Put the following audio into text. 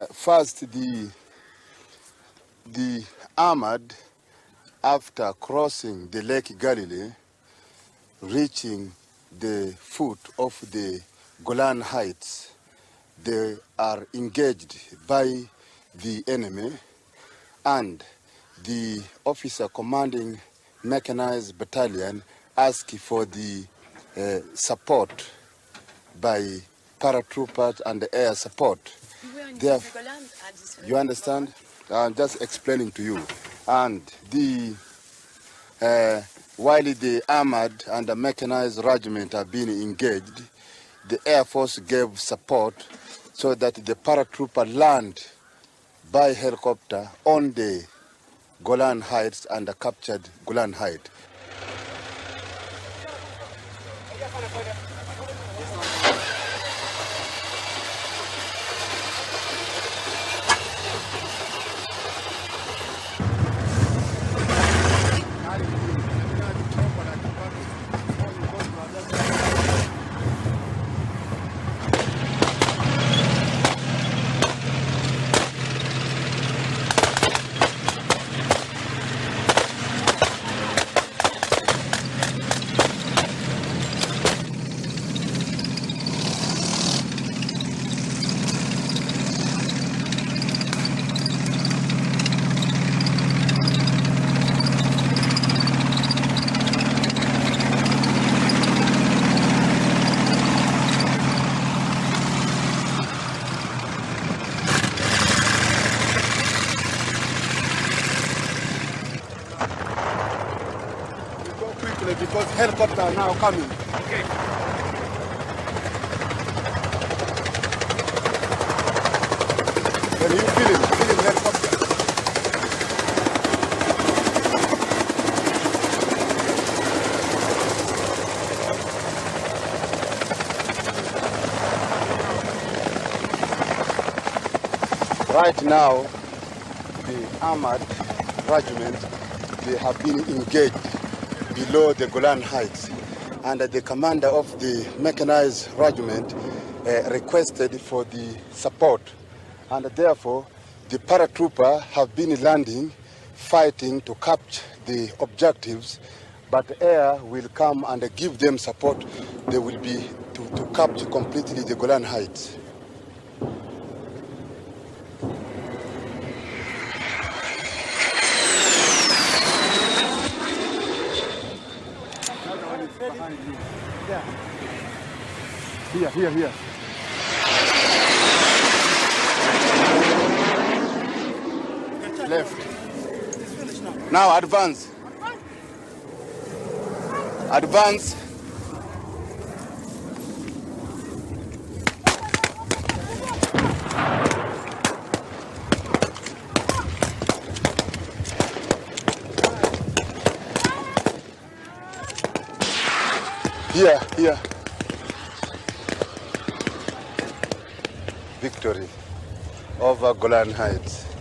First, the armored, after crossing the Lake Galilee, reaching the foot of the Golan Heights, they are engaged by the enemy, and the officer commanding mechanized battalion asked for the support by paratroopers and the air support. You understand? I'm just explaining to you. And while the armored and the mechanized regiment are being engaged, the Air Force gave support so that the paratrooper land by helicopter on the Golan Heights and the captured Golan Heights. Because helicopters are now coming. Okay. When you feel him helicopter. Right now, the armored regiment, they have been engaged below the Golan Heights, and the commander of the mechanized regiment requested for the support, and therefore the paratrooper have been landing, fighting to capture the objectives, but air will come and give them support. They will be to capture completely the Golan Heights. Yeah. Here. Left. Now advance. Advance. Here. Victory over Golan Heights.